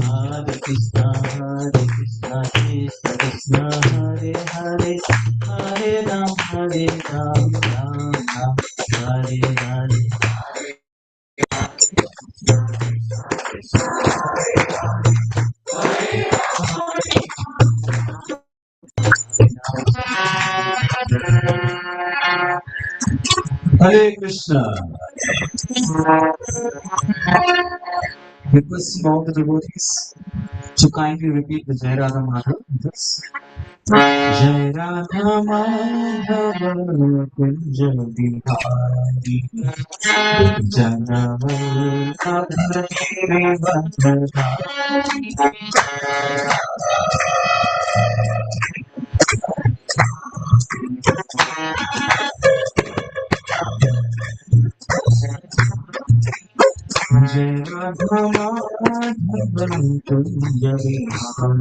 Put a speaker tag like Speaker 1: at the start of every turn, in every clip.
Speaker 1: Hare Krishna, Krishna Krishna, Hare Hare, Hare Ram, Ram Ram, Hare Hare. Hare Krishna. Requesting all the devotees to kindly repeat the Jai Radha Madhava with us. Jai Radha Madhava Kunja Bihari Jana Jai Radha Madhava Kunja Bihari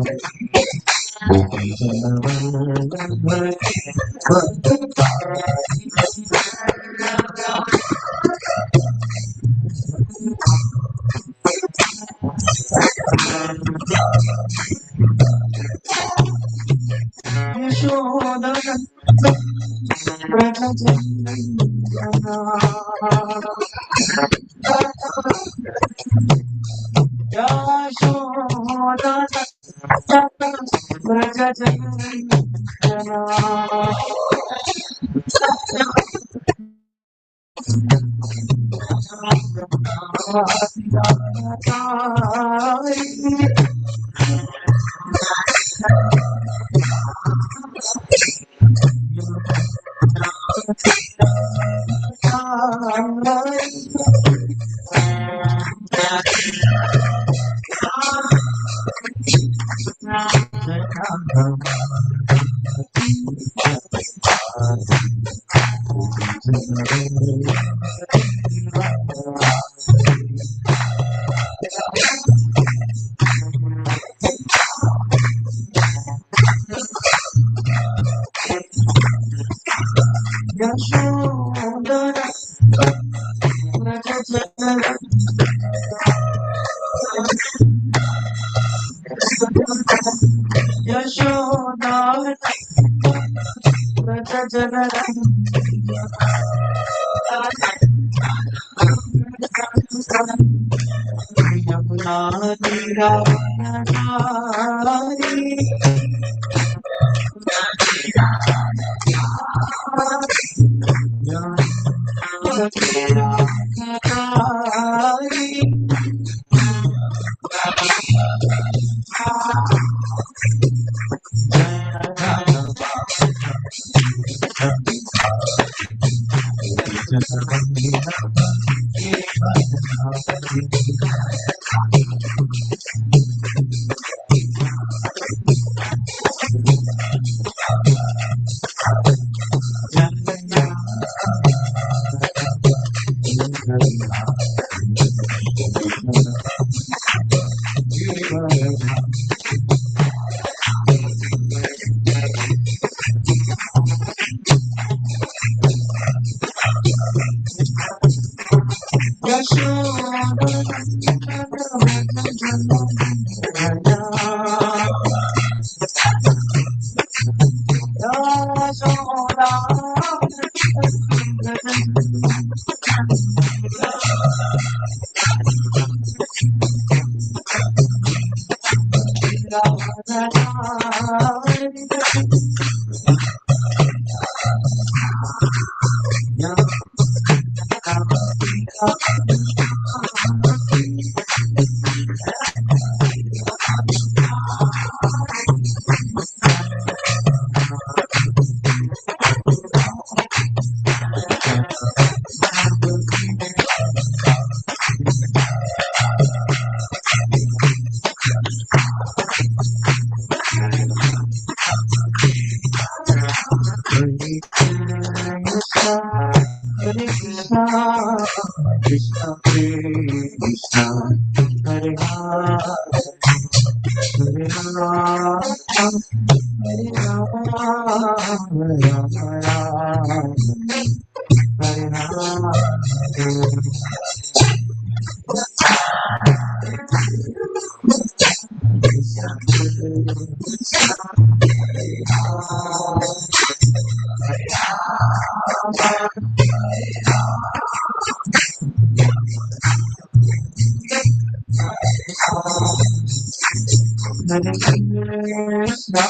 Speaker 1: Hare Krishna,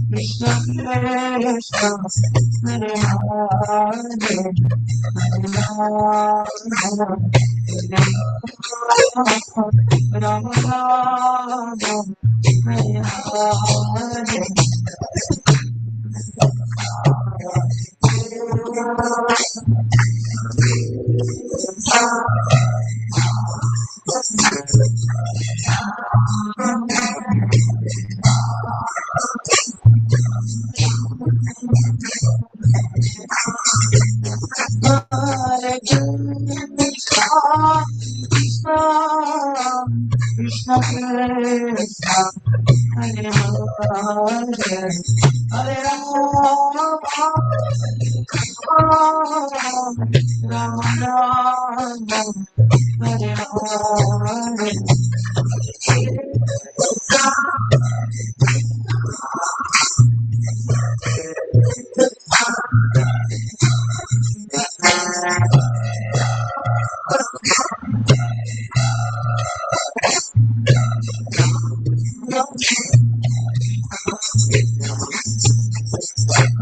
Speaker 1: Krishna Krishna Krishna, Hare Hare, Hare Rama, Rama Rama, Hare Hare.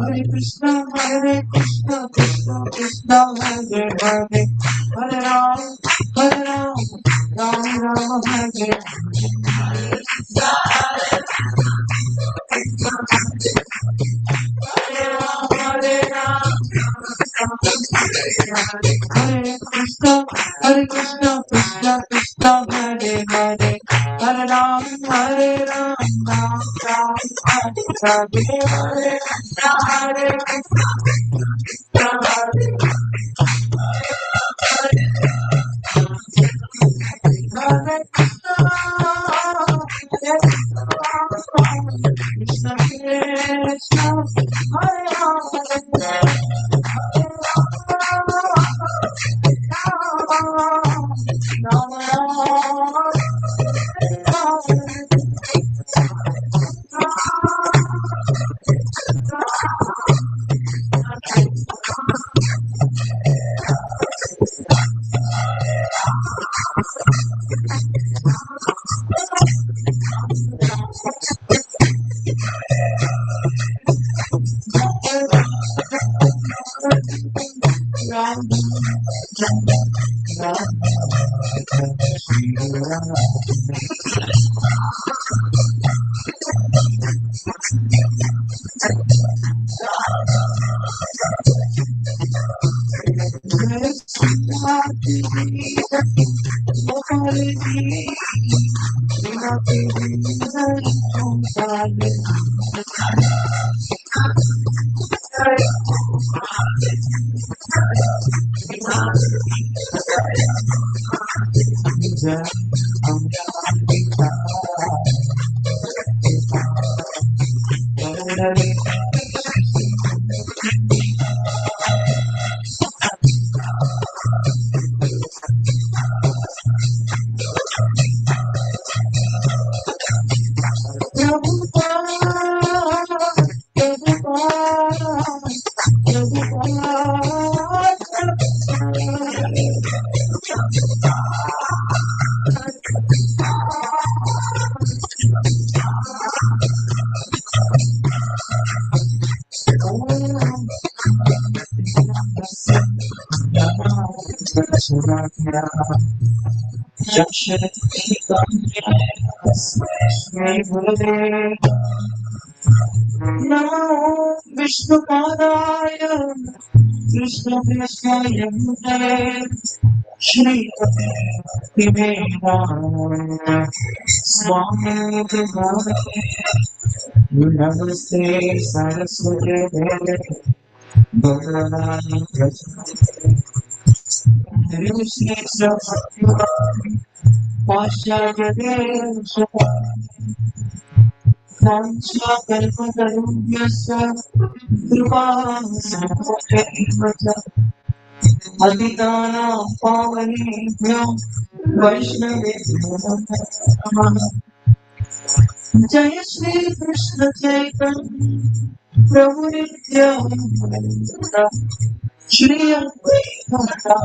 Speaker 1: Hare Krishna, Krishna Krishna Krishna, Hare Hare, Hare Rama, Rama Rama, Hare Hare. Hare Krishna, Krishna Krishna, Hare Hare, Hare Ram, Ram Ram, Hare Hare Ram, Hare Krishna, Krishna Krishna, Hare Hare, Hare Ram, Ram Ram, Hare Hare, Hare Krishna, Krishna, Hare Hare. Vishnu Padaya, Krishna Krishna Yamune, Shri Bhaktivedanta Swami Srila Namaste Saraswati Deve Bhagavani Prasade Krishna Bhaktivedanta Pashya Desha Kancha Kalpatarubhyasya Kripa Sampatevata Aditana Pavanebhyo Vaishnavebhyo Namaha. Jaya Shri Krishna Chaitanya Prabhu Nityananda Shri Advaita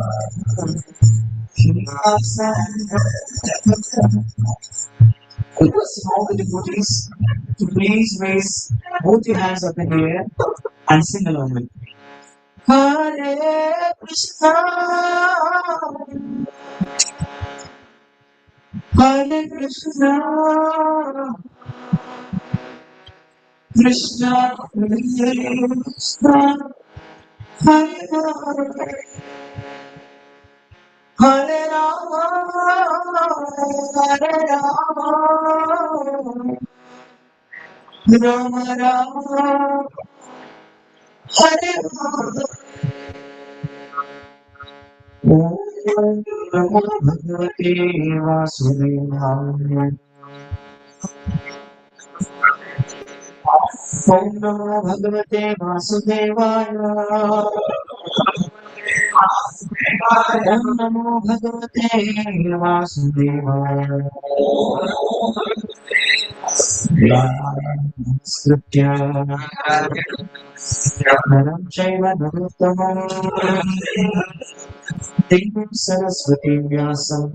Speaker 1: Requesting all the devotees to please raise both your hands up in the air and sing along with me. Hare Krishna, Hare Krishna, Krishna Krishna, Hare Hare, Hare Rama, Hare Rama, Rama Rama, Hare Hare. Om Namo Bhagavate Vasudevaya. Om Namo Bhagavate Vasudevaya. Om Namo Bhagavate Vasudevaya. Namaskritya Naram Chaiva Narottamam Devim Saraswati Vyasam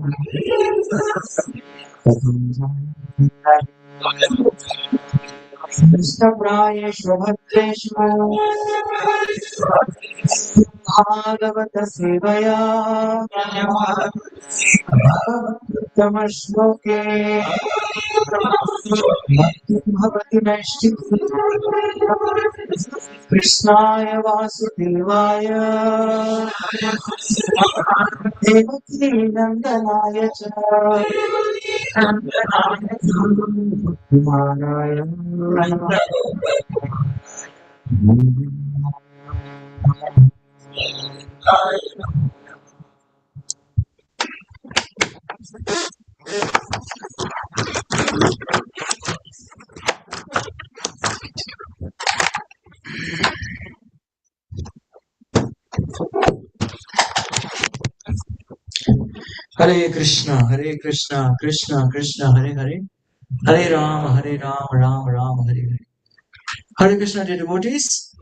Speaker 1: Nistaprayeshva Bhakteshu Bhagavata Sevaya Bhagavatam Shloke Bhakti Bhavati Naishti Krishnaya Vasudevaya Devaki Nandanaya Cha Kumaraya Hare Krishna, Krishna Krishna, Hare Hare, Hare Rama, Rama Rama, Hare Hare. Hare Krishna, dear devotees.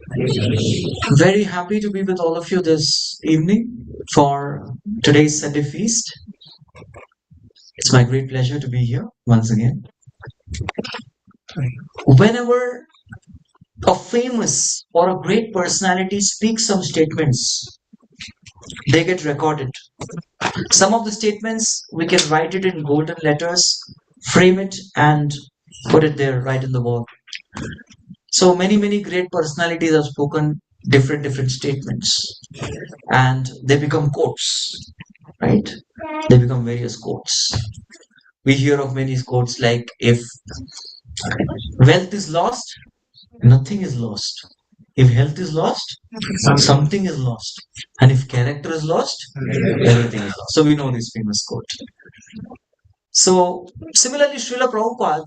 Speaker 1: Very happy to be with all of you this evening for today's Sunday feast. It's my great pleasure to be here once again. Whenever a famous or a great personality speaks some statements, they get recorded. Some of the statements, we can write it in golden letters, frame it and put it there right in the wall. So many great personalities have spoken different statements and they become quotes, right? They become various quotes. We hear of many quotes like, if wealth is lost, nothing is lost. If health is lost, something is lost. And if character is lost, everything is lost. So we know this famous quote. So similarly, Srila Prabhupada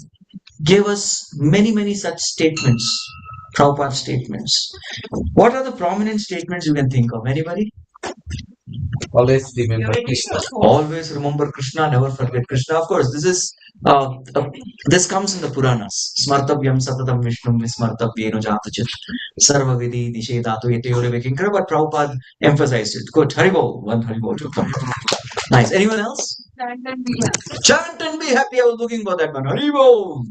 Speaker 1: gave us many such statements, Prabhupada statements. What are the prominent statements you can think of? Anybody?
Speaker 2: Always remember Krishna.
Speaker 1: Always remember Krishna, never forget Krishna. Of course, this comes in the Puranas. Smartavyam satatam Vishnum vismartavyeno jatachit sarva vidhi nishedatu yateyore vekinkara. But Prabhupada emphasized it. Good. Haribol. One Haribol. Nice. Anyone else?
Speaker 3: Chant and be happy.
Speaker 1: Chant and be happy. I was looking for that one. Haribol.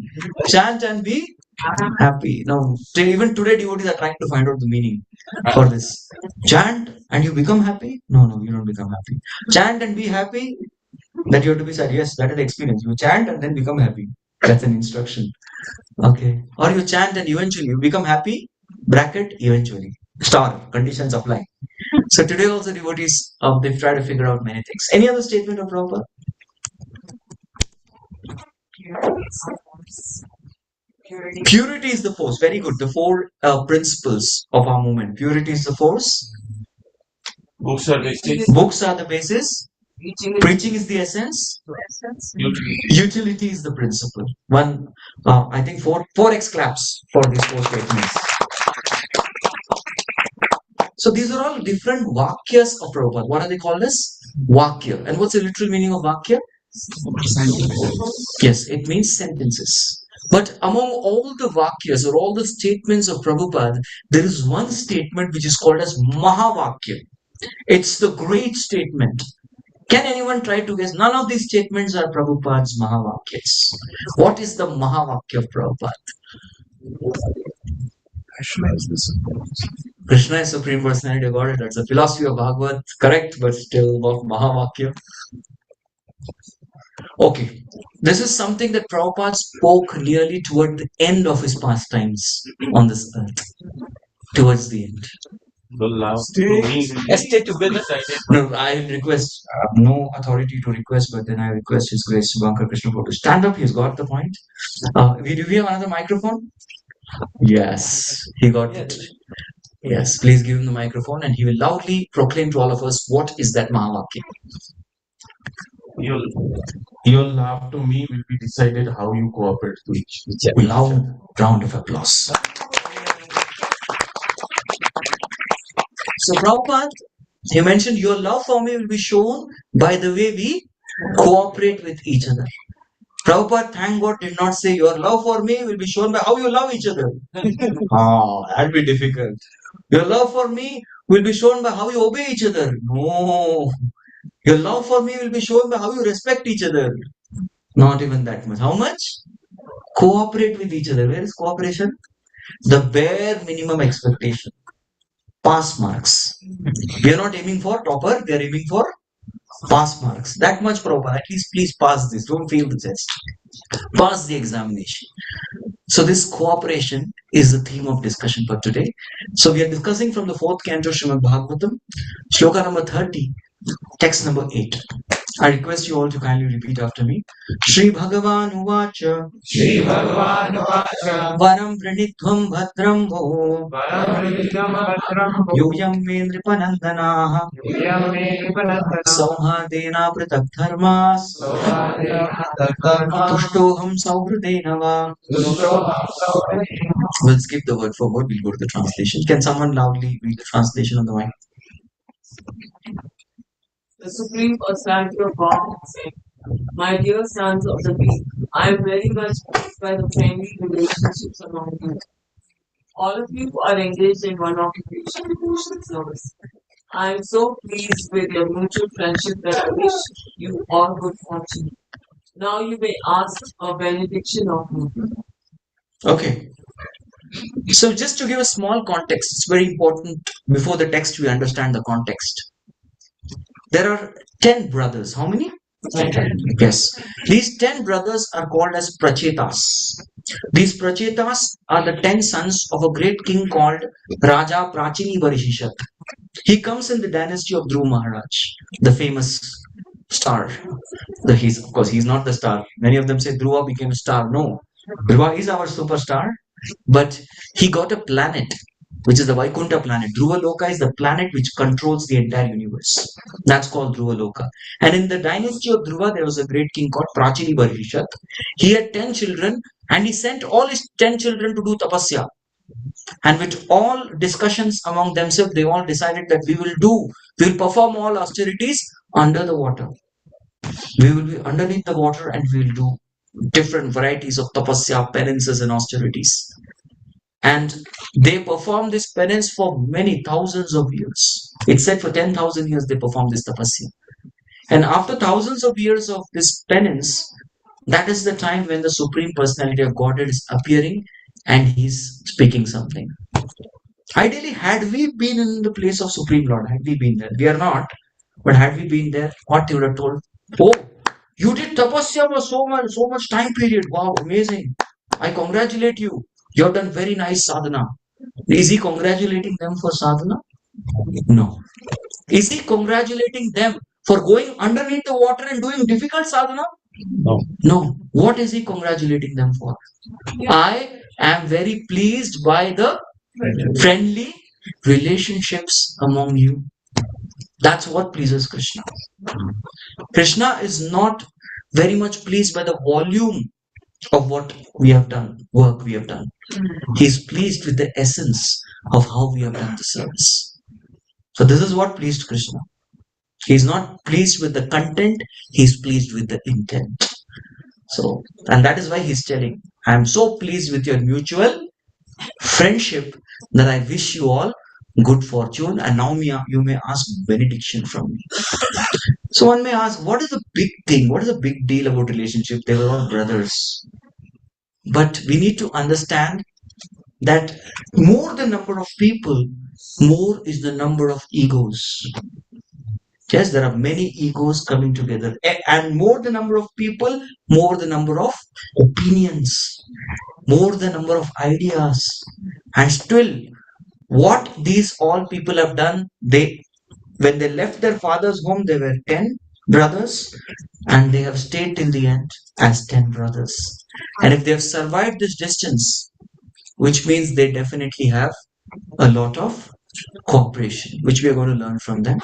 Speaker 1: Chant and be happy. Now, even today, devotees are trying to find out the meaning for this. Chant and you become happy? No, you don't become happy. Chant and be happy? That you have to be sad. Yes, that is the experience. You chant and then become happy. That's an instruction. Okay. Or you chant and eventually you become happy, bracket, eventually. Star, conditions apply. So today also devotees, they try to figure out many things. Any other statement of Prabhupada? Purity is the force. Very good. The four principles of our movement. Purity is the force.
Speaker 2: Books are basis.
Speaker 1: Books are the basis. Preaching is the essence. Utility is the principle. One, I think 4x claps for these four statements. So these are all different vakyas of Prabhupada. What are they called as? Vakya. And what's the literal meaning of vakya? Yes, it means sentences. But among all the vakyas or all the statements of Prabhupada, there is one statement which is called as Mahavakya. It's the great statement. Can anyone try to guess? None of these statements are Prabhupada's Mahavakyas. What is the Mahavakya of Prabhupada? Krishna is Supreme Personality of Godhead. That's the philosophy of Bhagavad. Correct, but still what Mahavakya? Okay. This is something that Prabhupada spoke nearly toward the end of his pastimes on this earth. Towards the end.
Speaker 2: Stay together.
Speaker 1: No, I request, no authority to request, but then I request His Grace Subhankar Krishna to stand up. He's got the point. Do we have another microphone? Yes, he got it. Yes, please give him the microphone and he will loudly proclaim to all of us what is that Mahavakya.
Speaker 3: Your love to me will be decided how you cooperate to each other.
Speaker 1: Loud round of applause. So Prabhupada, he mentioned your love for me will be shown by the way we cooperate with each other. Prabhupada, thank God, did not say your love for me will be shown by how you love each other. That'll be difficult. Your love for me will be shown by how you obey each other. No. Your love for me will be shown by how you respect each other. Not even that much. How much? Cooperate with each other. Where is cooperation? The bare minimum expectation. Pass marks. We are not aiming for topper, we are aiming for pass marks. That much Prabhupada. At least please pass this. Don't fail the test. Pass the examination. So this cooperation is the theme of discussion for today. So we are discussing from the 4th canto Srimad Bhagavatam, Shloka number 30, text number 8. I request you all to kindly repeat after me. Shri Bhagavan Uvacha
Speaker 2: Shri Bhagavan Vacha
Speaker 1: Varam Pranitvam Bhadram Vo Yuyam Me Nripanandanaha Sauhadena Pratak Dharmas Tushtoham Sauhridena Va. We'll skip the word for word, we'll go to the translation. Can someone loudly read the translation on the mic?
Speaker 4: The Supreme Personality of God said, my dear sons of the weak, I am very much pleased by the friendly relationships among you. All of you are engaged in one occupation, devotional service. I am so pleased with your mutual friendship that I wish you all good fortune. Now you may ask a benediction of me.
Speaker 1: Okay. So just to give a small context, it's very important before the text we understand the context. There are 10 brothers. How many? 10. Yes. These 10 brothers are called as Prachetas. These Prachetas are the 10 sons of a great king called Raja Prachini Varishishat. He comes in the dynasty of Dhruva Maharaj, the famous star. Of course, he's not the star. Many of them say Dhruva became a star. No. Dhruva is our superstar, but he got a planet, which is the Vaikuntha planet. Dhruva Loka is the planet which controls the entire universe. That's called Dhruva Loka. And in the dynasty of Dhruva, there was a great king called Prachini Varishishat. He had 10 children and he sent all his 10 children to do tapasya. And with all discussions among themselves, they all decided that we will perform all austerities under the water. We will be underneath the water and we will do different varieties of tapasya, penances and austerities. And they performed this penance for many thousands of years. It's said for 10,000 years they performed this tapasya. And after thousands of years of this penance, that is the time when the Supreme Personality of Godhead is appearing and he's speaking something. Ideally, had we been in the place of Supreme Lord, had we been there, we are not, but had we been there, what they would have told? Oh, you did tapasya for so much time period. Wow, amazing. I congratulate you. You have done very nice sadhana. Is he congratulating them for sadhana? No. Is he congratulating them for going underneath the water and doing difficult sadhana? No. What is he congratulating them for? I am very pleased by the friendly relationships among you. That's what pleases Krishna. Krishna is not very much pleased by the volume of what we have done, work we have done. He is pleased with the essence of how we have done the service. So this is what pleased Krishna. He is not pleased with the content, he is pleased with the intent. So, and that is why he is telling, I am so pleased with your mutual friendship that I wish you all good fortune, and now you may ask benediction from me. So one may ask, what is the big thing? What is the big deal about relationship? They were all brothers. But we need to understand that more the number of people, more is the number of egos. Yes, there are many egos coming together. And more the number of people, more the number of opinions, more the number of ideas. And still, what these all people have done, when they left their father's home, they were 10 brothers, and they have stayed till the end as 10 brothers. And if they have survived this distance, which means they definitely have a lot of cooperation, which we are going to learn from them.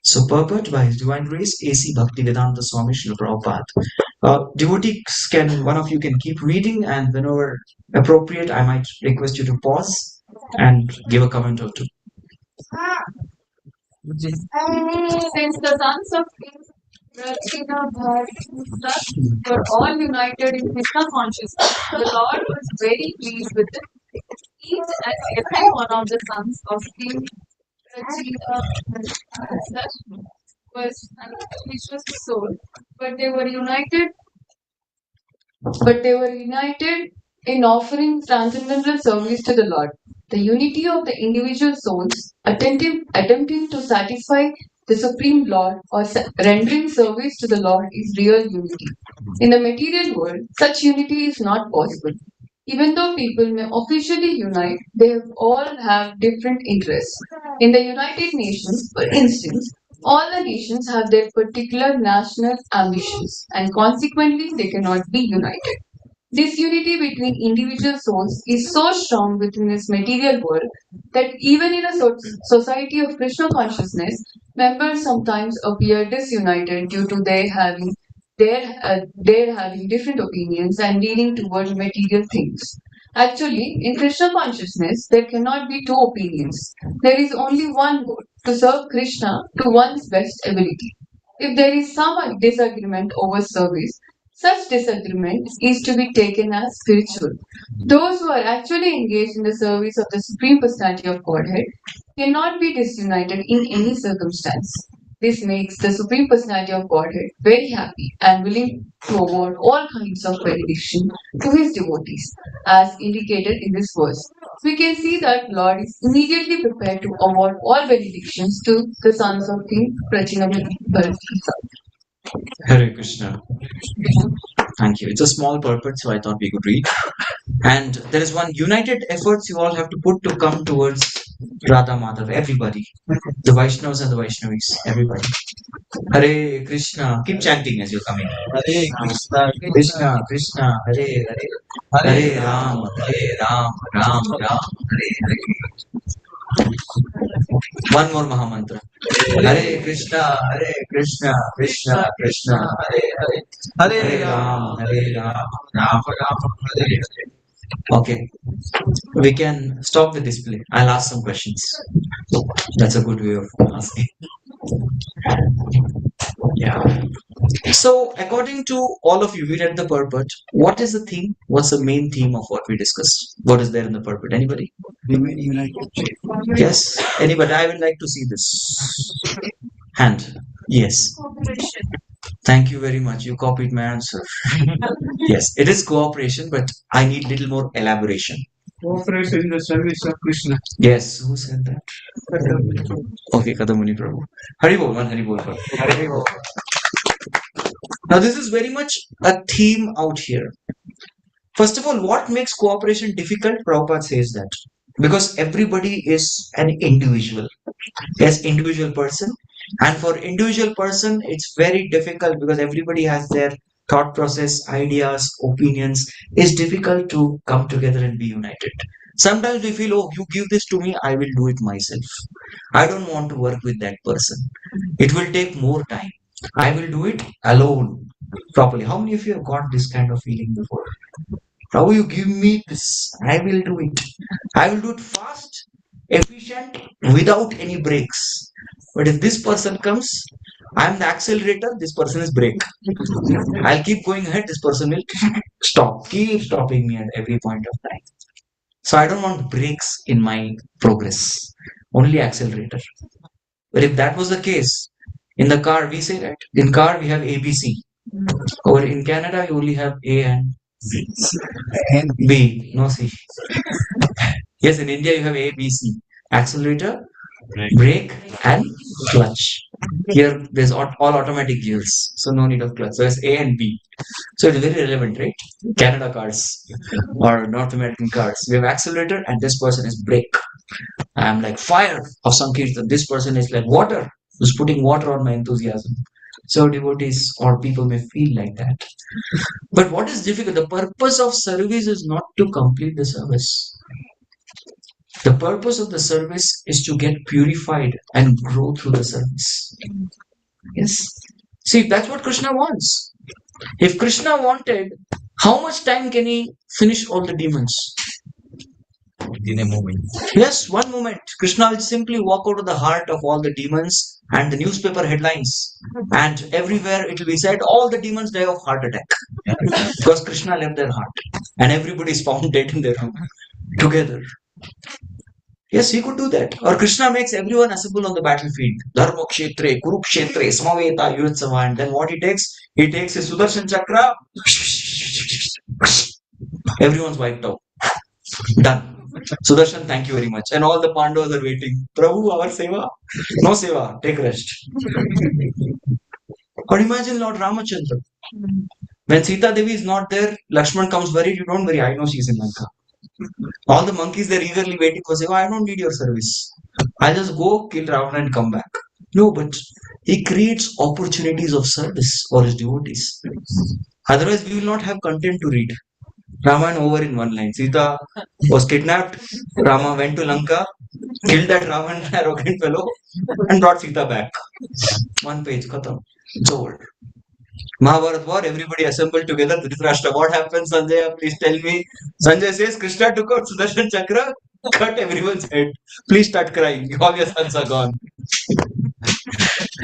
Speaker 1: So, purport by His Divine Grace A.C. Bhaktivedanta Swami Srila Prabhupada. Devotees, one of you can keep reading, and whenever appropriate, I might request you to pause and give a comment or two.
Speaker 5: Since the sons of King Krishna were all united in Krishna consciousness, the Lord was very pleased with them. Each and every one of the sons of King Krishna was Krishna's soul, but they were united in offering transcendental service to the Lord. The unity of the individual souls attempting to satisfy the Supreme Lord or rendering service to the Lord is real unity. In the material world, such unity is not possible. Even though people may officially unite, they all have different interests. In the United Nations, for instance, all the nations have their particular national ambitions, and consequently, they cannot be united. This unity between individual souls is so strong within this material world that even in a society of Krishna consciousness, members sometimes appear disunited due to their having different opinions and leaning toward material things. Actually, in Krishna consciousness, there cannot be two opinions. There is only one goal, to serve Krishna to one's best ability. If there is some disagreement over service, such disagreement is to be taken as spiritual. Those who are actually engaged in the service of the Supreme Personality of Godhead cannot be disunited in any circumstance. This makes the Supreme Personality of Godhead very happy and willing to award all kinds of benediction to his devotees, as indicated in this verse. We can see that Lord is immediately prepared to award all benedictions to the sons of King Prachinavati.
Speaker 1: Hare Krishna. Thank you. It's a small purport, so I thought we could read. And there is one united efforts you all have to put to come towards Radha Madhav. Everybody. The Vaishnavas and the Vaishnavis. Everybody. Hare Krishna. Keep chanting as you're coming.
Speaker 2: Hare Krishna,
Speaker 1: Krishna, Krishna, Hare Hare. Hare Ram, Ram Ram, Hare Hare. One more Mahamantra. Hare Krishna, Krishna Krishna, Hare Hare. Hare Ram, Ram Ram, Hare Hare. Okay, we can stop the display. I'll ask some questions. That's a good way of asking. Yeah. So, according to all of you, we read the purport. What is the theme? What's the main theme of what we discussed? What is there in the purport? Anybody? Yes. Anybody? I would like to see this hand. Yes. Thank you very much. You copied my answer. Yes, it is cooperation, but I need little more elaboration.
Speaker 2: Cooperation in the service of Krishna.
Speaker 1: Yes, who said that? Okay, Kadamuni Prabhu. Haribol, one Haribol.
Speaker 2: Hare
Speaker 1: Now, this is very much a theme out here. First of all, what makes cooperation difficult? Prabhupada says that. Because everybody is an individual. Yes, individual person. And for individual person, it's very difficult because everybody has their thought process, ideas, opinions. It's difficult to come together and be united. Sometimes we feel, oh, you give this to me, I will do it myself. I don't want to work with that person. It will take more time. I will do it alone properly. How many of you have got this kind of feeling before? Prabhu, you give me this, I will do it. I will do it fast, efficient, without any breaks. But if this person comes, I am the accelerator, this person is brake. I'll keep going ahead, this person will stop, keep stopping me at every point of time. So I don't want brakes in my progress, only accelerator. But if that was the case, In the car, we say, right? In car, we have ABC. Or in Canada, you only have A and B, no C. Yes, in India, you have A, B, C. Accelerator, brake, and clutch. Here, there's all automatic gears, so no need of clutch. So it's A and B. So it's very relevant, right? Canada cars or North American cars. We have accelerator, and this person is brake. I am like fire of Sankirtan. This person is like water, who's putting water on my enthusiasm. So devotees or people may feel like that. But what is difficult? The purpose of service is not to complete the service. The purpose of the service is to get purified and grow through the service. Yes. See, that's what Krishna wants. If Krishna wanted, how much time can he finish all the demons?
Speaker 2: In a moment.
Speaker 1: Yes, one moment. Krishna will simply walk out of the heart of all the demons and the newspaper headlines. And everywhere it will be said, all the demons die of heart attack. Because Krishna left their heart. And everybody is found dead in their room. Together. Yes, he could do that. Or Krishna makes everyone assemble on the battlefield. Dharma Kshetre, Kurukshetre, Samaveta, Yudsava. And then what he takes? He takes his Sudarshan Chakra. Everyone's wiped out. Done. Sudarshan, thank you very much. And all the Pandavas are waiting. Prabhu, our seva? No seva. Take rest. Or imagine Lord Ramachandra. When Sita Devi is not there, Lakshman comes worried. You don't worry. I know she's in Lanka. All the monkeys, they're eagerly waiting for seva. I don't need your service. I'll just go kill Ravana and come back. No, but he creates opportunities of service for his devotees. Otherwise, we will not have content to read. Ramayana over in one line. Sita was kidnapped. Rama went to Lanka, killed that Ravan arrogant fellow, and brought Sita back. One page, khatam. It's over. Mahabharata war, everybody assembled together. Dhritarashtra, what happens, Sanjay? Please tell me. Sanjay says, Krishna took out Sudarshan Chakra, cut everyone's head. Please start crying. All your sons are gone.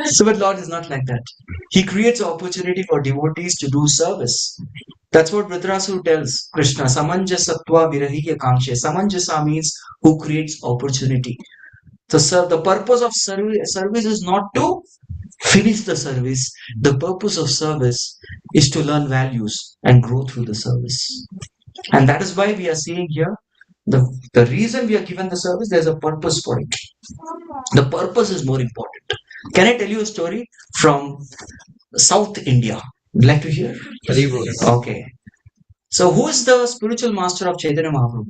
Speaker 1: So, but Lord is not like that. He creates an opportunity for devotees to do service. That's what Vritarasura tells Krishna. Samanjasatva virahiya kangshe. Samanjasa means who creates opportunity. So, the purpose of service is not to finish the service. The purpose of service is to learn values and grow through the service. And that is why we are saying here, the reason we are given the service, there's a purpose for it. The purpose is more important. Can I tell you a story from South India? Would you like to hear? Okay. So who is the spiritual master of Chaitanya Mahaprabhu?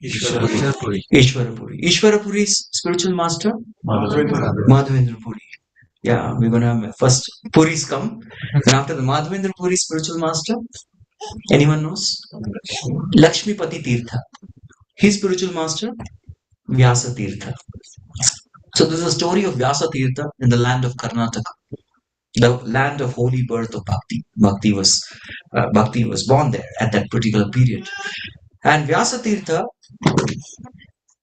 Speaker 2: Ishwarapuri.
Speaker 1: Ishwarapuri. Ishwarapuri's spiritual master? Madhavendra Puri. Yeah, we're going to have first Puris come. And after the Madhavendra Puri spiritual master, anyone knows? Lakshmipati Tirtha. His spiritual master, Vyasa Tirtha. So this is a story of Vyasa Tirtha in the land of Karnataka, the land of holy birth of Bhakti. Bhakti was born there at that particular period. And Vyasa Tirtha,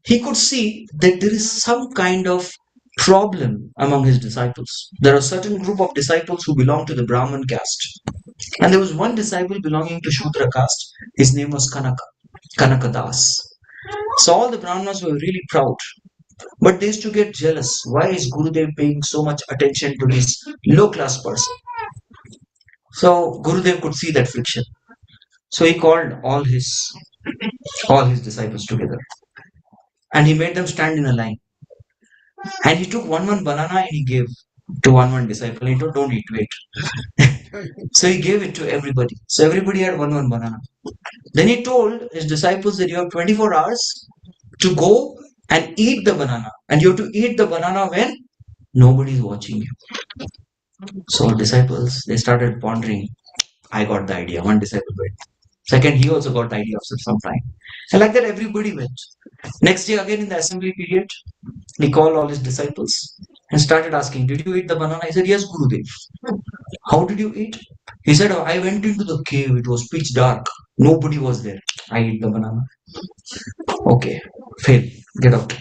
Speaker 1: he could see that there is some kind of problem among his disciples. There are a certain group of disciples who belong to the Brahman caste. And there was one disciple belonging to Shudra caste. His name was Kanaka Das. So all the Brahmanas were really proud. But they used to get jealous. Why is Gurudev paying so much attention to this low-class person? So Gurudev could see that friction. So he called all his disciples together. And he made them stand in a line. And he took one banana and he gave to one disciple. He told, don't eat, wait. So he gave it to everybody. So everybody had one banana. Then he told his disciples that you have 24 hours to go and eat the banana. And you have to eat the banana when nobody is watching you. So disciples, they started pondering. I got the idea. One disciple went. Second, he also got the idea of some time. And like that, everybody went. Next day, again in the assembly period, he called all his disciples and started asking, did you eat the banana? He said, yes, Gurudev. How did you eat? He said, oh, I went into the cave. It was pitch dark. Nobody was there. I ate the banana. Okay, fail. Get out.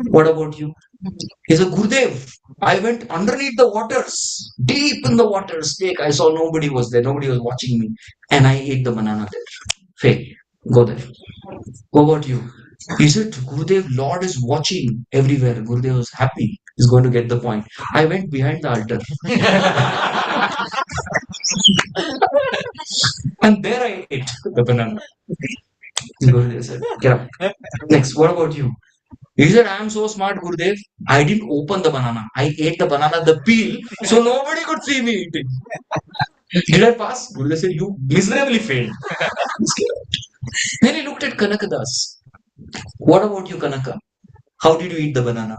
Speaker 1: What about you? He said, Gurudev, I went underneath the waters, deep in the waters, lake. I saw nobody was there. Nobody was watching me. And I ate the banana there. Fail. Go there. What about you? He said, Gurudev, Lord is watching everywhere. Gurudev was happy. He's going to get the point. I went behind the altar. And there I ate the banana. He's going to say, get up. Next, what about you? He said, I am so smart, Gurudev. I didn't open the banana. I ate the banana, the peel, so nobody could see me eating. Did I pass? Gurudev said, you miserably failed. Then he looked at Kanakadas. What about you, Kanaka? How did you eat the banana?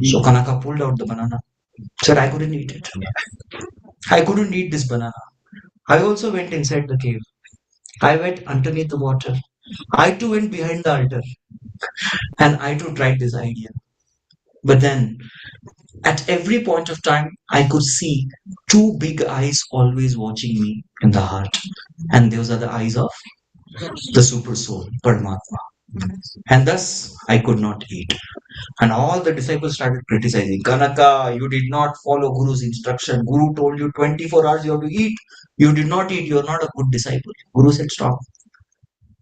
Speaker 1: So Kanaka pulled out the banana. Said, I couldn't eat it. I couldn't eat this banana. I also went inside the cave. I went underneath the water. I too went behind the altar. And I too tried this idea. But then, at every point of time, I could see two big eyes always watching me in the heart. And those are the eyes of the super soul, Paramatma. And thus, I could not eat. And all the disciples started criticizing. Kanaka, you did not follow Guru's instruction. Guru told you 24 hours you have to eat. You did not eat. You are not a good disciple. Guru said, stop.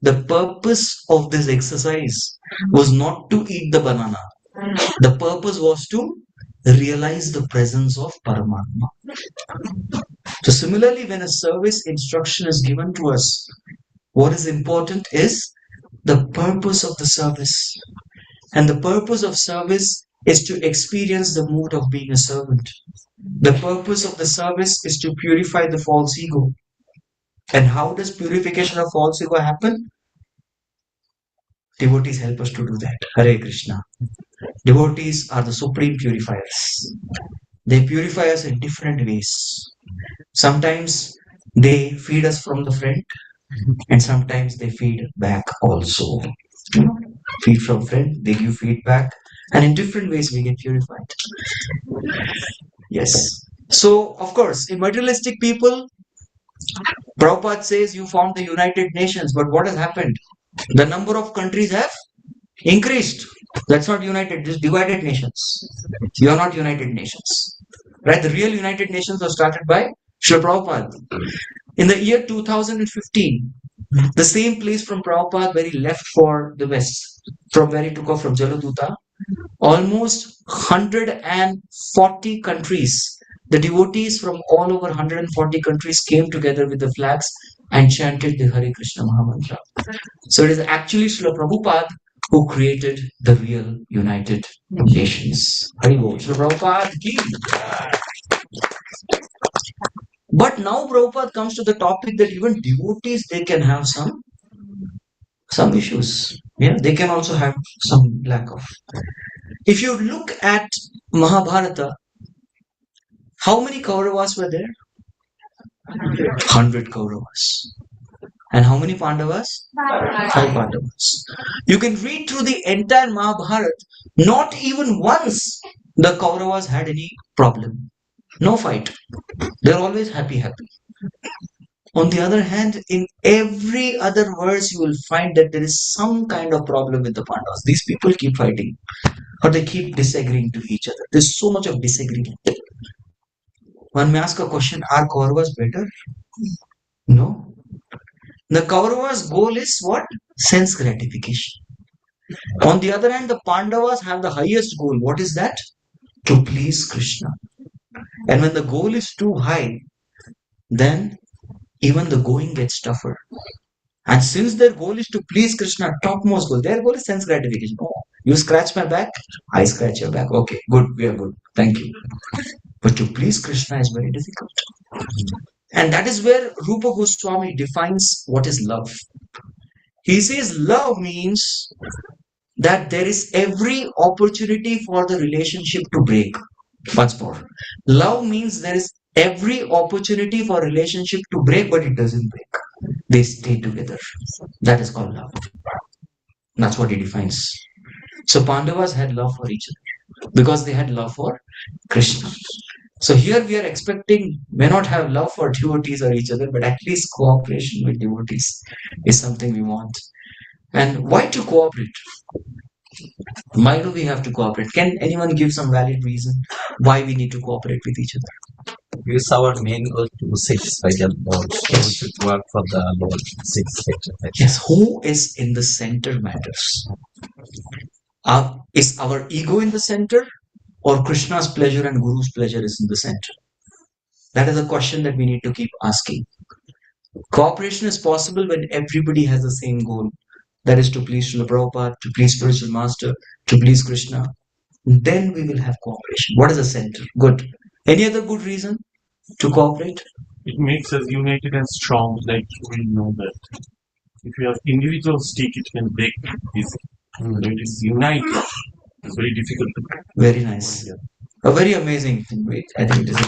Speaker 1: The purpose of this exercise was not to eat the banana. The purpose was to realize the presence of Paramatma. So similarly, when a service instruction is given to us, what is important is the purpose of the service. And the purpose of service is to experience the mood of being a servant. The purpose of the service is to purify the false ego. And how does purification of false ego happen? Devotees help us to do that. Hare Krishna. Devotees are the supreme purifiers. They purify us in different ways. Sometimes they feed us from the front, and sometimes they feed back also. Feed from front, they give feedback, and in different ways we get purified. Yes. So, of course, in materialistic people, Prabhupada says you formed the United Nations, but what has happened? The number of countries have increased. That's not united, just divided nations. You are not United Nations. Right? The real United Nations was started by Srila Prabhupada. In the year 2015, the same place from Prabhupada where he left for the West, from where he took off from Jaladuta, almost 140 countries. The devotees from all over 140 countries came together with the flags and chanted the Hare Krishna Mahamantra. So it is actually Srila Prabhupada who created the real United Nations. Haribol. Srila Prabhupada ki. But now Prabhupada comes to the topic that even devotees, they can have some issues. Yeah, they can also have some lack of. If you look at Mahabharata, how many Kauravas were there? 100 Kauravas. And how many Pandavas? 5 Pandavas. You can read through the entire Mahabharata. Not even once the Kauravas had any problem. No fight. They're always happy. On the other hand, in every other verse, you will find that there is some kind of problem with the Pandavas. These people keep fighting, or they keep disagreeing to each other. There's so much of disagreement. One may ask a question, are Kauravas better? No. The Kauravas' goal is what? Sense gratification. On the other hand, the Pandavas have the highest goal. What is that? To please Krishna. And when the goal is too high, then even the going gets tougher. And since their goal is to please Krishna, topmost goal, their goal is sense gratification. Oh, you scratch my back, I scratch your back. Okay, good, we are good. Thank you. But to please Krishna is very difficult. And that is where Rupa Goswami defines what is love. He says love means that there is every opportunity for the relationship to break. Once more. Love means there is every opportunity for relationship to break, but it doesn't break. They stay together. That is called love. That's what he defines. So Pandavas had love for each other because they had love for Krishna. So here we are expecting, may not have love for devotees or each other, but at least cooperation with devotees is something we want. And why to cooperate? Why do we have to cooperate? Can anyone give some valid reason why we need to cooperate with each other?
Speaker 2: It's our main goal to satisfy the Lord. We should work for the Lord.
Speaker 1: Yes, who is in the center matters. Is our ego in the center or Krishna's pleasure and Guru's pleasure is in the center? That is a question that we need to keep asking. Cooperation is possible when everybody has the same goal. That is to please Srila Prabhupada, to please spiritual master, to please Krishna. Then we will have cooperation. What is the center? Good. Any other good reason to cooperate?
Speaker 3: It makes us united and strong, like we know that. If you have individual stick, it can break easily. When it is united, it's very difficult to break.
Speaker 1: Very nice. A very amazing thing. Wait, I think this is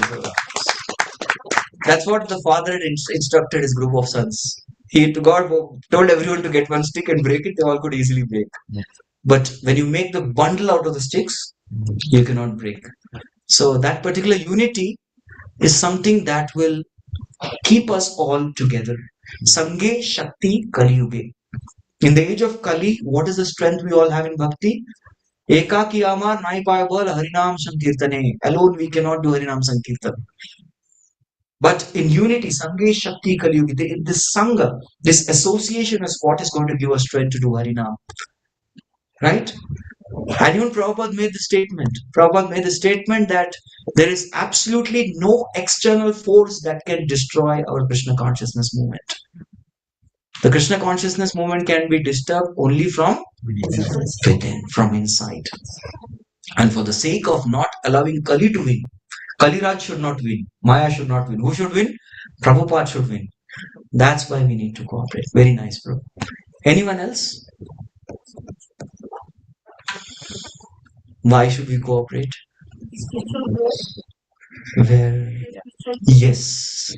Speaker 1: that's what the father had instructed his group of sons. God told everyone to get one stick and break it. They all could easily break. But when you make the bundle out of the sticks, you cannot break. So that particular unity is something that will keep us all together. Sange Shakti Kali Yuge. In the age of Kali, what is the strength we all have in Bhakti? Eka ki amar nai payabal Harinam Sankirtane. Alone we cannot do Harinam Sankirtan. But in unity, Sange Shakti Kali Yuge, this Sangha, this association is what is going to give us strength to do Harinam. Right? And even Prabhupada made the statement. Prabhupada made the statement that there is absolutely no external force that can destroy our Krishna consciousness movement. The Krishna consciousness movement can be disturbed only from within, from inside. And for the sake of not allowing Kali to win, Kaliraj should not win, Maya should not win. Who should win? Prabhupada should win. That's why we need to cooperate. Very nice, bro. Anyone else? Why should we cooperate? Where? Yes.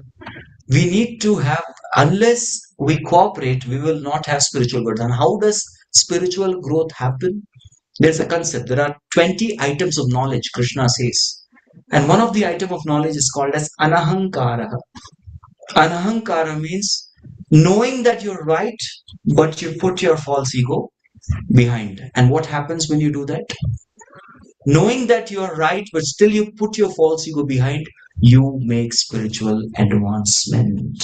Speaker 1: We need to have, unless we cooperate, we will not have spiritual growth. And how does spiritual growth happen? There's a concept. There are 20 items of knowledge, Krishna says. And one of the item of knowledge is called as anahankara. Anahankara means knowing that you're right, but you put your false ego behind. And what happens when you do that? Knowing that you are right, but still you put your false ego behind, you make spiritual advancement.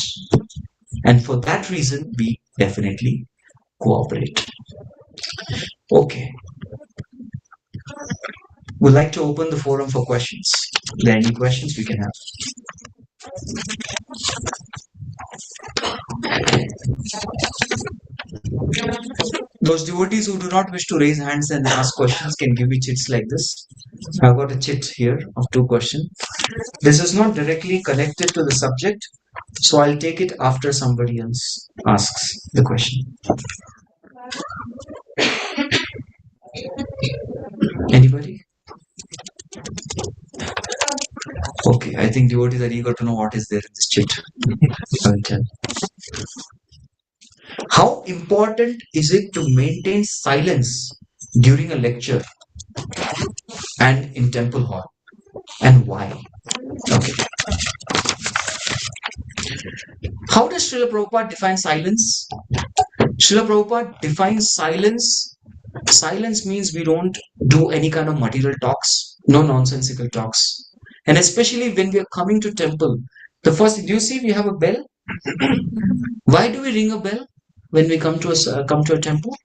Speaker 1: And for that reason, we definitely cooperate. Okay. We'd like to open the forum for questions. If there are any questions we can have? Those devotees who do not wish to raise hands and ask questions can give me chits like this. I've got a chit here of 2 questions. This is not directly connected to the subject, so I'll take it after somebody else asks the question. Anybody? Okay, I think devotees are eager to know what is there in this chit. I will tell. How important is it to maintain silence during a lecture and in temple hall, and why? Okay. How does Srila Prabhupada define silence? Srila Prabhupada defines silence. Silence means we don't do any kind of material talks, no nonsensical talks. And especially when we are coming to temple, the first, do you see we have a bell? Why do we ring a bell when we come to a temple?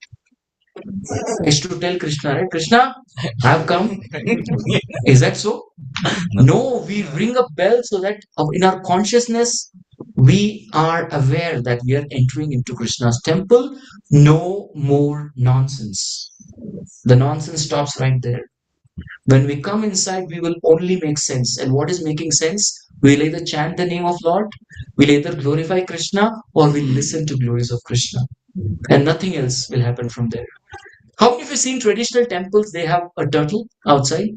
Speaker 1: Is to tell Krishna, right? Krishna, I have come. Is that so? No, we ring a bell so that in our consciousness we are aware that we are entering into Krishna's temple. No more nonsense. The nonsense stops right there. When we come inside, we will only make sense. And what is making sense? We'll either chant the name of Lord, we'll either glorify Krishna, or we'll listen to glories of Krishna. And nothing else will happen from there. How many of you seen traditional temples? They have a turtle outside.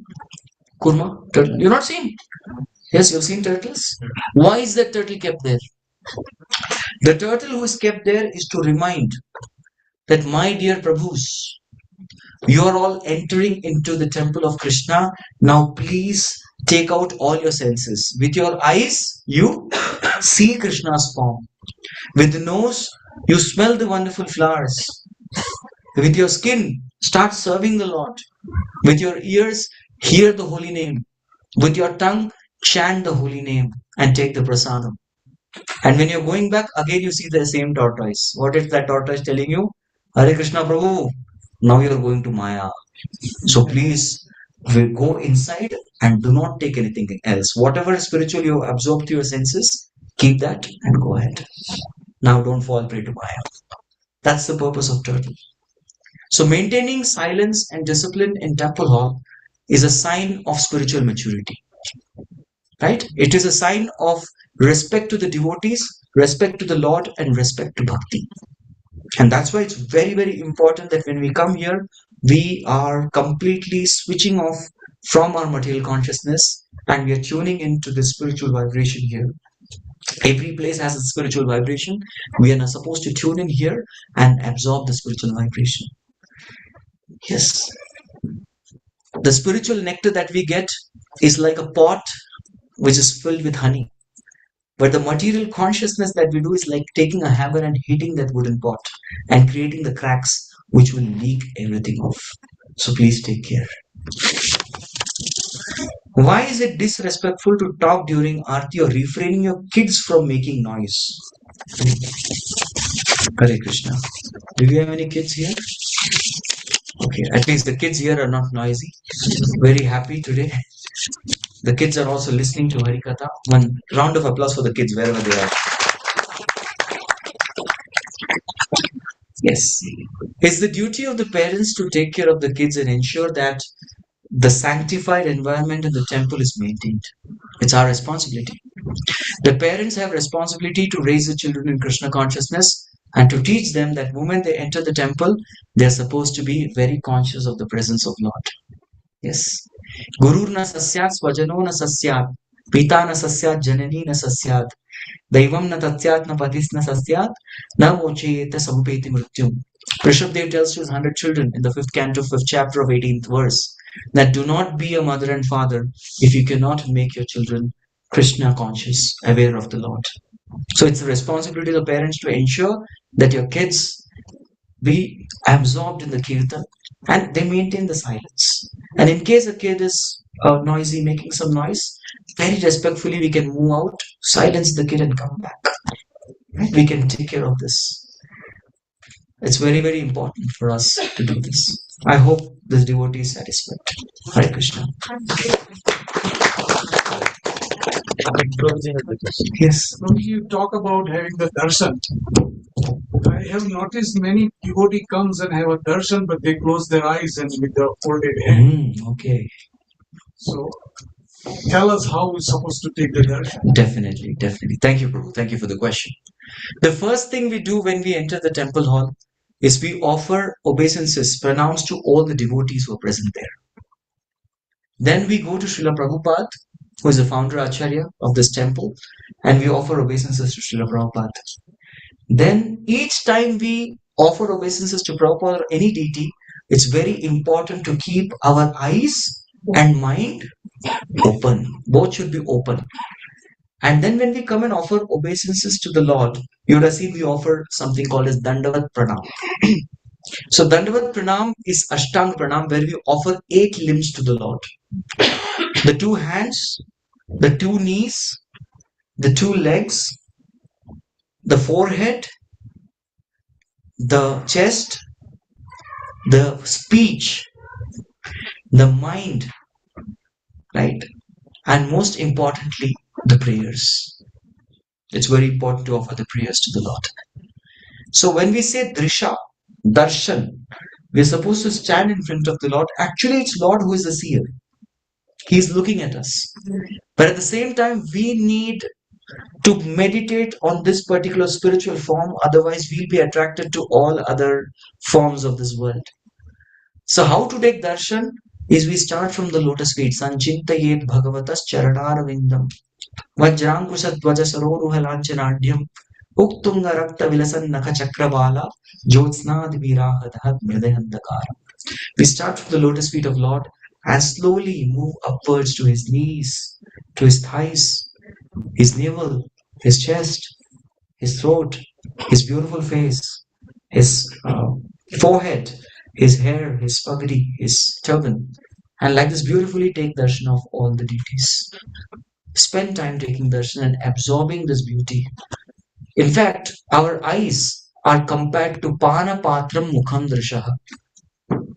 Speaker 1: Kurma, turtle. You've not seen? Yes, you've seen turtles. Why is that turtle kept there? The turtle who is kept there is to remind that, my dear Prabhus, you are all entering into the temple of Krishna. Now please take out all your senses. With your eyes, you see Krishna's form. With the nose, you smell the wonderful flowers. With your skin, start serving the Lord. With your ears, hear the holy name. With your tongue, chant the holy name and take the prasadam. And when you're going back, again you see the same tortoise. What is that tortoise telling you? Hare Krishna Prabhu, now you're going to Maya. So please We go inside and do not take anything else. Whatever spiritual you absorb to your senses, keep that and go ahead. Now don't fall prey to Maya. That's the purpose of turtle. So maintaining silence and discipline in temple hall is a sign of spiritual maturity. Right? It is a sign of respect to the devotees, respect to the Lord, and respect to bhakti. And that's why it's very, very important that when we come here, we are completely switching off from our material consciousness and we are tuning into the spiritual vibration here. Every place has a spiritual vibration. We are not supposed to tune in here and absorb the spiritual vibration. Yes. The spiritual nectar that we get is like a pot which is filled with honey. But the material consciousness that we do is like taking a hammer and hitting that wooden pot and creating the cracks which will leak everything off. So please take care. Why is it disrespectful to talk during Aarti or refraining your kids from making noise? Hare Krishna. Do you have any kids here? Okay, at least the kids here are not noisy. Very happy today. The kids are also listening to Harikatha. One round of applause for the kids wherever they are. Yes. It's the duty of the parents to take care of the kids and ensure that the sanctified environment in the temple is maintained. It's our responsibility. The parents have responsibility to raise the children in Krishna consciousness and to teach them that moment they enter the temple, they're supposed to be very conscious of the presence of Lord. Yes. Guru na sasyat, swajano na sasyat, pita na sasyat, janani na sasyat, daivam na tatyat na patis na sasyat, na mochayeta sampeti mrityum. Rishabdev tells to his 100 children in the 5th canto, 5th chapter of 18th verse, that do not be a mother and father if you cannot make your children Krishna conscious, aware of the Lord. So it's the responsibility of the parents to ensure that your kids be absorbed in the kirtan and they maintain the silence. And in case a kid is noisy, making some noise, very respectfully we can move out, silence the kid and come back. Right? We can take care of this. It's very, very important for us to do this. I hope this devotee is satisfied. Hare Krishna.
Speaker 2: Prabhuji had the question.
Speaker 1: Yes.
Speaker 6: Prabhuji, you talk about having the darshan. I have noticed many devotee comes and have a darshan, but they close their eyes and with the folded hand.
Speaker 1: Okay.
Speaker 6: So tell us how we're supposed to take the darshan.
Speaker 1: Definitely, definitely. Thank you, Prabhu. Thank you for the question. The first thing we do when we enter the temple hall is we offer obeisances, pronouns to all the devotees who are present there. Then we go to Srila Prabhupada, who is the founder Acharya of this temple, and we offer obeisances to Srila Prabhupada. Then each time we offer obeisances to Prabhupada or any deity, it's very important to keep our eyes and mind open. Both should be open. And then when we come and offer obeisances to the Lord, you would have seen we offer something called as Dandavat Pranam. So Dandavat Pranam is Ashtanga Pranam, where we offer 8 limbs to the Lord. The 2 hands, the 2 knees, the 2 legs, the forehead, the chest, the speech, the mind, right? And most importantly, the prayers. It's very important to offer the prayers to the Lord. So when we say Drisha, Darshan, we're supposed to stand in front of the Lord. Actually, it's Lord who is the seer. He's looking at us. But at the same time, we need to meditate on this particular spiritual form. Otherwise, we'll be attracted to all other forms of this world. So how to take darshan is we start from the lotus feet. Sanchintayet bhagavatas charanaravindam vajrankusat vajasaroruhalanchanadhyam uktunga rakta vilasan nakha chakravala jyotsnad virahadhat mridahandakara. We start from the lotus feet of Lord and slowly move upwards to his knees, to his thighs, his navel, his chest, his throat, his beautiful face, his forehead, his hair, his pagadi, his turban, and like this beautifully take darshan of all the deities. Spend time taking darshan and absorbing this beauty. In fact, our eyes are compared to Pana Patram Mukham Drishaha.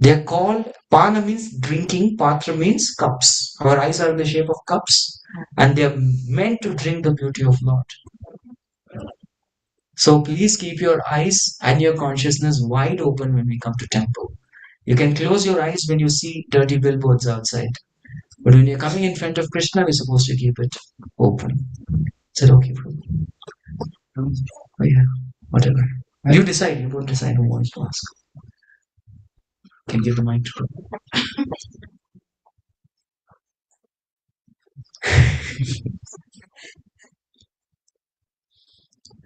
Speaker 1: They are called, Pana means drinking, Patra means cups. Our eyes are in the shape of cups and they are meant to drink the beauty of Lord. So please keep your eyes and your consciousness wide open when we come to temple. You can close your eyes when you see dirty billboards outside. But when you're coming in front of Krishna, we're supposed to keep it open. Is it okay, Prabhu? Oh yeah, whatever. You decide. You don't decide who wants to ask. You can give the mic to Prabhu.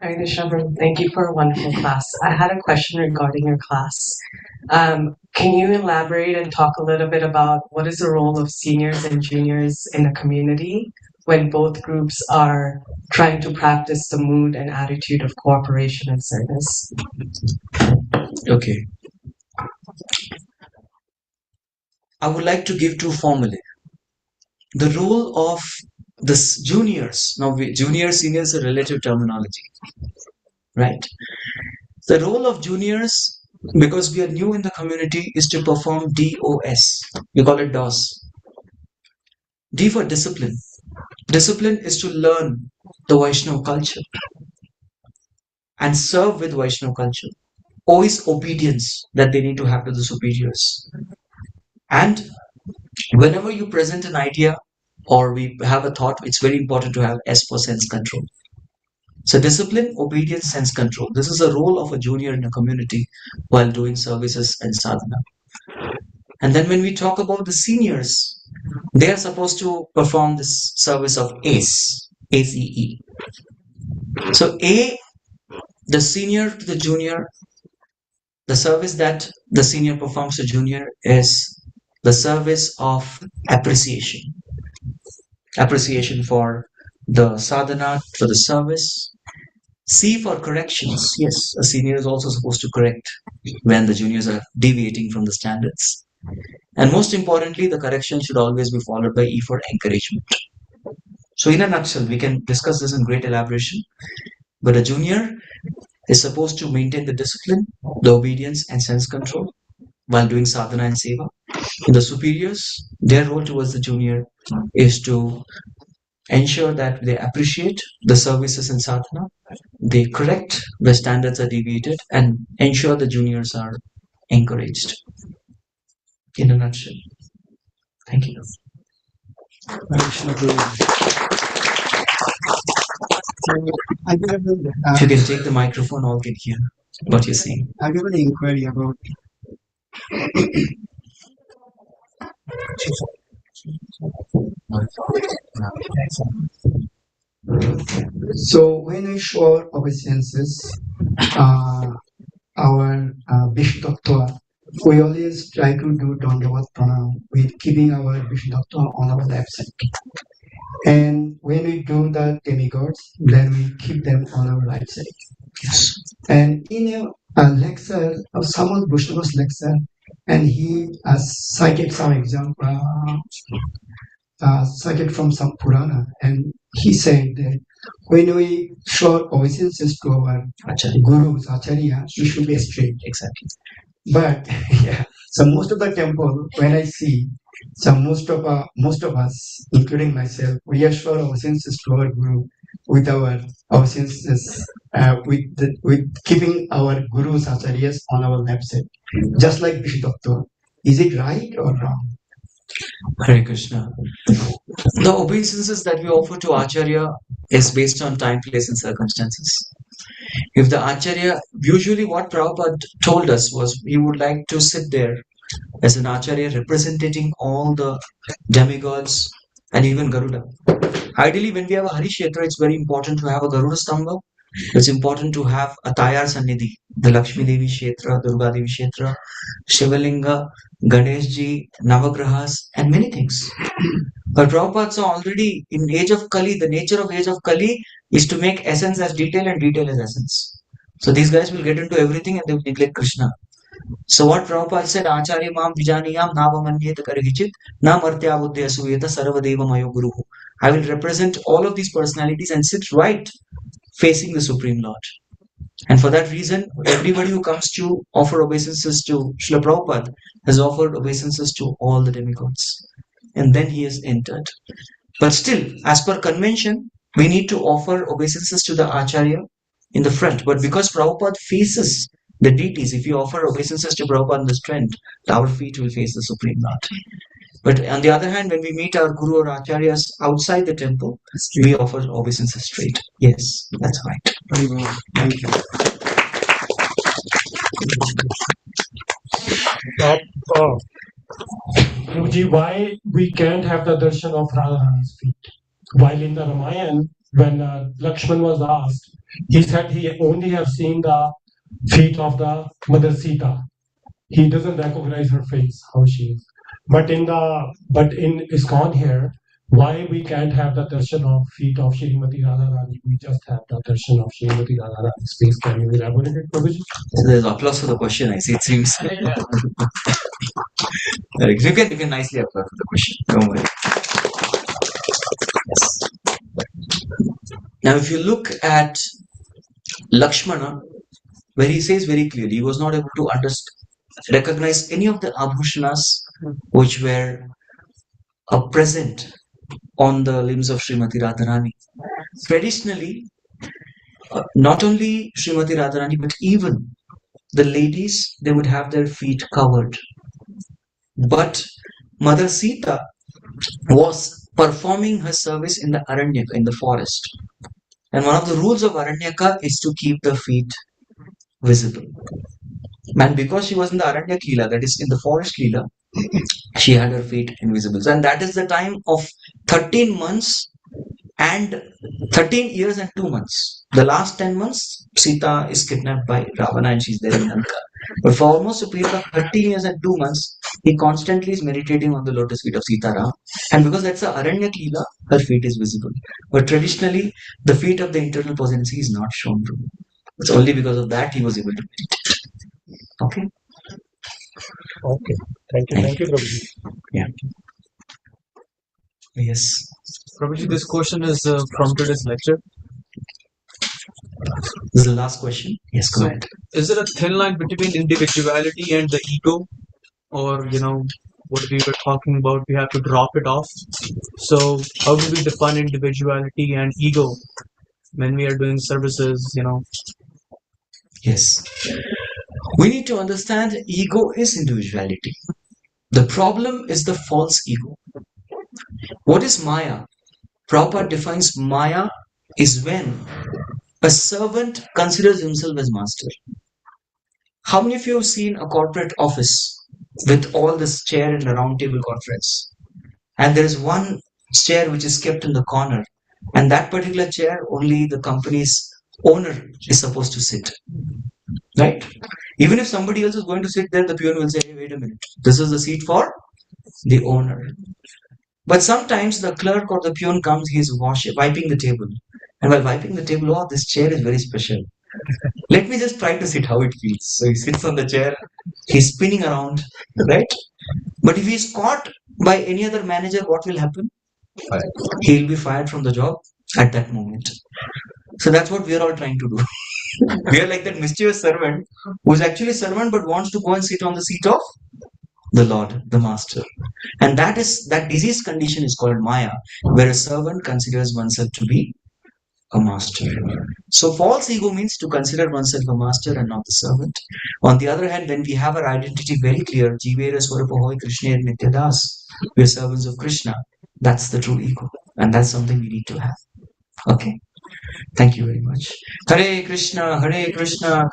Speaker 7: Hare Krishna, Prabhu. Thank you for a wonderful class. I had a question regarding your class. Can you elaborate and talk a little bit about what is the role of seniors and juniors in a community when both groups are trying to practice the mood and attitude of cooperation and service?
Speaker 1: Okay. I would like to give two formulae. The role of the juniors, now junior, senior is a relative terminology, right? The role of juniors, because we are new in the community, is to perform DOS. We call it DOS. D for discipline. Discipline is to learn the Vaishnava culture and serve with Vaishnava culture. O is obedience that they need to have to the superiors. And whenever you present an idea or we have a thought, it's very important to have S for sense control. So discipline, obedience, sense control. This is the role of a junior in a community while doing services and sadhana. And then when we talk about the seniors, they are supposed to perform this service of ACE, ACE. So A, the senior to the junior, the service that the senior performs to junior is the service of appreciation. Appreciation for the sadhana, for the service. C for corrections. Yes, a senior is also supposed to correct when the juniors are deviating from the standards. And most importantly, the correction should always be followed by E for encouragement. So in a nutshell, we can discuss this in great elaboration, but a junior is supposed to maintain the discipline, the obedience and sense control while doing sadhana and seva. The superiors, their role towards the junior is to ensure that they appreciate the services in sadhana, they correct where standards are deviated, and ensure the juniors are encouraged. In a nutshell. Thank you. If you can take the microphone, all can hear what you're saying.
Speaker 8: I have an inquiry about so when we show our obeisances, our Vishnu Tattva, we always try to do Dandavat Pranam with keeping our Vishnu Tattva on our left side. And when we do the demigods, then we keep them on our right side.
Speaker 1: Yes.
Speaker 8: And in a lecture, someone Vaishnava's lecture, and he cited some example, cited from some Purana, and he said that when we show obeisances to our gurus, acharya, we should be straight.
Speaker 1: Exactly.
Speaker 8: But yeah, so most of the temple, when I see, so most of us, including myself, we are sure obeisances to our guru with our obeisances, with keeping our gurus, acharyas on our left side, just like Vishnu Tattva. Is it right or wrong?
Speaker 1: Hare Krishna. The obeisances that we offer to Acharya is based on time, place, and circumstances. If the Acharya, usually what Prabhupada told us was he would like to sit there as an Acharya representing all the demigods and even Garuda. Ideally, when we have a Harishetra, it's very important to have a Garuda Stamba. It's important to have a Tayar Sannidhi, the Lakshmi Devi Kshetra, Durga Devi Kshetra, Shivalinga, Ganeshji, Navagrahas, and many things. But Prabhupada saw already in age of Kali, the nature of age of Kali is to make essence as detail and detail as essence. So these guys will get into everything and they will neglect Krishna. So what Prabhupada said, Acharya mam vijaniyam navamanyeta karagichit na martya buddhya suyeta sarvadeva mayo guru. I will represent all of these personalities and sit right facing the Supreme Lord. And for that reason, everybody who comes to offer obeisances to Srila Prabhupada has offered obeisances to all the demigods. And then he has entered. But still, as per convention, we need to offer obeisances to the Acharya in the front. But because Prabhupada faces the deities, if you offer obeisances to Prabhupada in the front, our feet will face the Supreme Lord. But on the other hand, when we meet our Guru or Acharyas outside the temple, we offer obeisances straight. Yes, that's right.
Speaker 6: Very well. Thank you.
Speaker 9: Prabhuji, why we can't have the darshan of Radharani's feet? While in the Ramayana, when Lakshman was asked, he said he only have seen the feet of the Mother Sita. He doesn't recognize her face, how she is. But in ISKCON here, why we can't have the darshan of feet of Shrimati Radharani? We just have the darshan of Shrimati Radharani's face. Can you elaborate it, Prabhuji?
Speaker 1: So there's applause for the question, I see, it seems. You can nicely applaud for the question. Don't worry. Yes. Now, if you look at Lakshmana, where he says very clearly, he was not able to recognize any of the abhushanas which were present on the limbs of Srimati Radharani. Traditionally, not only Srimati Radharani, but even the ladies, they would have their feet covered. But Mother Sita was performing her service in the Aranyaka, in the forest. And one of the rules of Aranyaka is to keep the feet visible. And because she was in the Aranyaka Leela, that is in the forest Leela, she had her feet invisible. And that is the time of 13 months and 13 years and 2 months. The last 10 months, Sita is kidnapped by Ravana and she's there in Lanka. But for almost a period of 13 years and 2 months, he constantly is meditating on the lotus feet of Sitaram. And because that's the Aranyaka Leela, her feet is visible. But traditionally, the feet of the internal potency is not shown. It's only because of that he was able to meditate. Okay?
Speaker 9: Okay. Thank you, Prabhuji.
Speaker 1: Yeah. Yes.
Speaker 10: Prabhuji, this question is from today's lecture.
Speaker 1: This is the last question. Yes, go ahead.
Speaker 10: Is there a thin line between individuality and the ego? Or, what we were talking about, we have to drop it off. So, how do we define individuality and ego when we are doing services,
Speaker 1: Yes. We need to understand ego is individuality. The problem is the false ego. What is Maya? Prabhupada defines Maya is when a servant considers himself as master. How many of you have seen a corporate office with all this chair in a round table conference? And there is one chair which is kept in the corner. And that particular chair, only the company's owner is supposed to sit. Right? Even if somebody else is going to sit there, the peon will say, hey, wait a minute. This is the seat for the owner. But sometimes the clerk or the peon comes, he is wiping the table. And while wiping the table, oh, this chair is very special. Let me just try to sit how it feels. So he sits on the chair, he's spinning around, right? But if he's caught by any other manager, what will happen? He'll be fired from the job at that moment. So that's what we are all trying to do. We are like that mischievous servant who's actually a servant but wants to go and sit on the seat of the Lord, the Master. And that disease condition is called Maya, where a servant considers oneself to be a master. So false ego means to consider oneself a master and not the servant. On the other hand, when we have our identity very clear, Jivera Swarapahoy Krishna Nityadas, we are servants of Krishna, that's the true ego. And that's something we need to have. Okay. Thank you very much. Hare Krishna, Krishna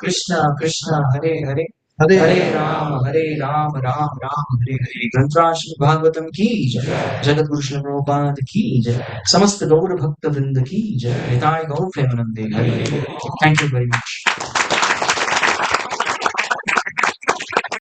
Speaker 1: Krishna, Hare Hare. Hare Ram, Ram Ram, Hare Hare. Grantrashram Bhagavatam ki jai. Jagat Guru Srila Prabhupada ki jai. Samasta Gaura Bhakta Vrinda ki jai. Nitai Gaur Premanande. Hare Hare. Thank you very much.